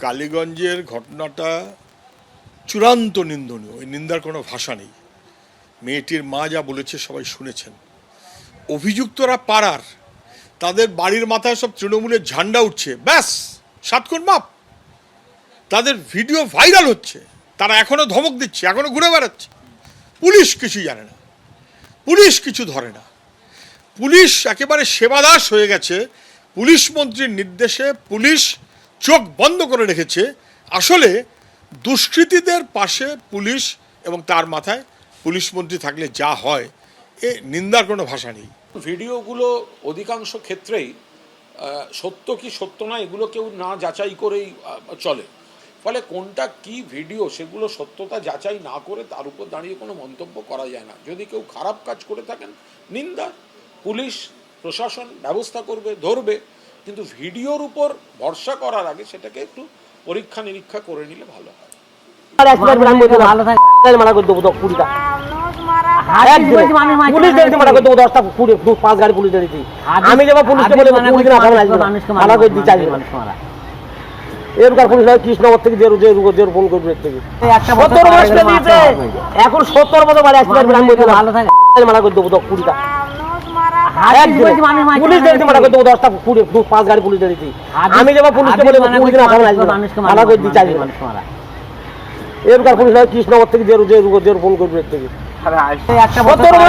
কালীগঞ্জের ঘটনাটা চূড়ান্ত নিন্দনীয়, ওই নিন্দার কোনো ভাষা নেই। মেয়েটির মা যা বলেছে সবাই শুনেছেন। অভিযুক্তরা পাড়ার, তাদের বাড়ির মাথায় সব তৃণমূলের ঝান্ডা উঠছে, ব্যাস 7 খুন মাপ। তাদের ভিডিও ভাইরাল হচ্ছে, তারা এখনো ধমক দিচ্ছে, এখনো ঘুরে বেড়াচ্ছে। পুলিশ কিছু জানে না, পুলিশ কিছু ধরে না। পুলিশ একেবারে সেবাদাস হয়ে গেছে। পুলিশ মন্ত্রীর নির্দেশে পুলিশ চোখ বন্ধ করে রেখেছে। আসলে দুষ্কৃতীদের পাশে পুলিশ এবং তার মাথায় পুলিশ মন্ত্রী থাকলে যা হয়, এ নিন্দার কোনো ভাষা নেই। ভিডিওগুলো অধিকাংশ ক্ষেত্রেই সত্য কি সত্য না এগুলো কেউ না যাচাই করেই চলে। ফলে কোনটা কি ভিডিও সেগুলো সত্যতা যাচাই না করে তার উপর দাঁড়িয়ে কোনো মন্তব্য করা যায় না। যদি কেউ খারাপ কাজ করে থাকেন, নিন্দা, পুলিশ প্রশাসন ব্যবস্থা করবে, ধরবে। কিন্তু ভিডিওর উপর ভরসা করার আগে সেটাকে একটু পরীক্ষা নিরীক্ষা করে নিলে ভালো হয়। কৃষ্ণনগর থেকে ফোন করবে এখন 70 মতো মারা করে দেবো 20টা। পুলিশ দেখতে মারা করে দেবো 10টা, 5 গাড়ি পুলিশ দেখেছি। আমি যাবো পুলিশকে বলে মারা করে দিই 4 মানুষ মারা। এরকার পুলিশ কৃষ্ণনগর থেকে ফোন করবে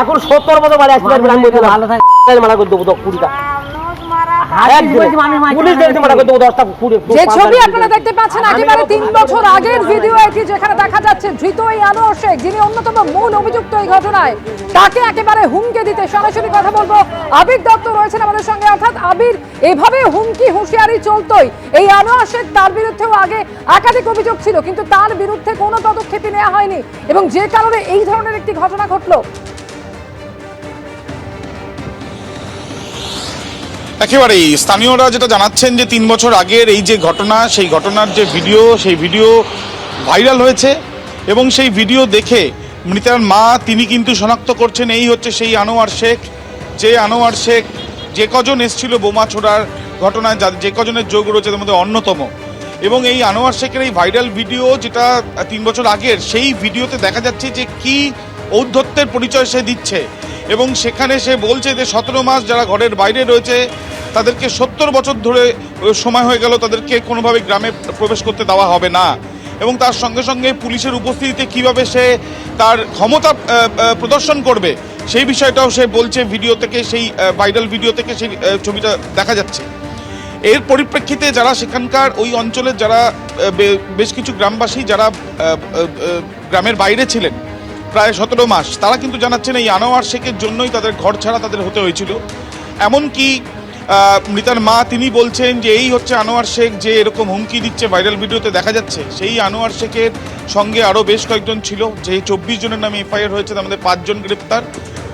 এখন 70 মতো মারা মারা করে দেবো 20টা। যে ছবি আপনারা দেখতে পাচ্ছেন একেবারে 3 বছর আগের ভিডিও এটি, যেখানে দেখা যাচ্ছে ধৃত এই আনোয়ার শেখ, যিনি অন্যতম মূল অভিযুক্ত এই ঘটনায়, তাকে একেবারে হুমকি দিতে সরাসরি কথা বলবো। আবির দত্ত রয়েছেন আমাদের সঙ্গে। অর্থাৎ আবির, এভাবে হুমকি হুঁশিয়ারি চলতোই। এই আনোয়ার শেখ, তার বিরুদ্ধেও আগে একাধিক অভিযোগ ছিল, কিন্তু তার বিরুদ্ধে কোনো পদক্ষেপই নেওয়া হয়নি এবং যে কারণে এই ধরনের একটি ঘটনা ঘটলো। একেবারেই স্থানীয়রা যেটা জানাচ্ছেন যে 3 বছর আগের এই যে ঘটনা, সেই ঘটনার যে ভিডিও, সেই ভিডিও ভাইরাল হয়েছে এবং সেই ভিডিও দেখে মৃতার মা তিনি কিন্তু শনাক্ত করছেন এই হচ্ছে সেই আনোয়ার শেখ। যে আনোয়ার শেখ যে কজন এসেছিল বোমা ছোড়ার ঘটনায়, যে কজনের যোগ রয়েছে তার মধ্যে অন্যতম। এবং এই আনোয়ার শেখের এই ভাইরাল ভিডিও যেটা 3 বছর আগের, সেই ভিডিওতে দেখা যাচ্ছে যে কি ঔদ্ধত্যের পরিচয় সে দিচ্ছে এবং সেখানে সে বলছে যে 17 মাস যারা ঘরের বাইরে রয়েছে তাদেরকে 70 বছর ধরে সময় হয়ে গেল, তাদেরকে কোনোভাবে গ্রামে প্রবেশ করতে দেওয়া হবে না। এবং তার সঙ্গে সঙ্গে পুলিশের উপস্থিতিতে কিভাবে সে তার ক্ষমতা প্রদর্শন করবে সেই বিষয়টাও সে বলছে ভিডিও থেকে, সেই ভাইরাল ভিডিও থেকে সেই ছবিটা দেখা যাচ্ছে। এর পরিপ্রেক্ষিতে যারা সেখানকার ওই অঞ্চলের যারা বেশ কিছু গ্রামবাসী যারা গ্রামের বাইরে ছিলেন প্রায় 17 মাস, তারা কিন্তু জানাচ্ছেন এই আনোয়ার শেখের জন্যই তাদের ঘর ছাড়া তাদের হতে হয়েছিল। এমনকি মৃতার মা তিনি বলছেন যে এই হচ্ছে আনোয়ার শেখ, যে এরকম হুমকি দিচ্ছে ভাইরাল ভিডিওতে দেখা যাচ্ছে। সেই আনোয়ার শেখের সঙ্গে আরও বেশ কয়েকজন ছিল, যে 24 জনের নামে এফআইআর হয়েছে, তার মধ্যে 5 জন গ্রেপ্তার।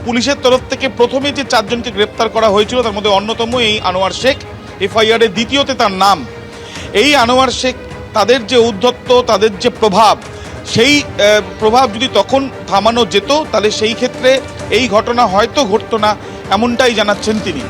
পুলিশের তরফ থেকে প্রথমে যে 4 জনকে গ্রেপ্তার করা হয়েছিল তার মধ্যে অন্যতম এই আনোয়ার শেখ, এফআইআরে দ্বিতীয়তে তার নাম। এই আনোয়ার শেখ, তাদের যে উদ্ধত্ত, তাদের যে প্রভাব, সেই প্রভাব যদি তখন থামানো যেত তাহলে সেই ক্ষেত্রে এই ঘটনা হয়তো ঘটতো না, এমনটাই জানাচ্ছেন তিনি।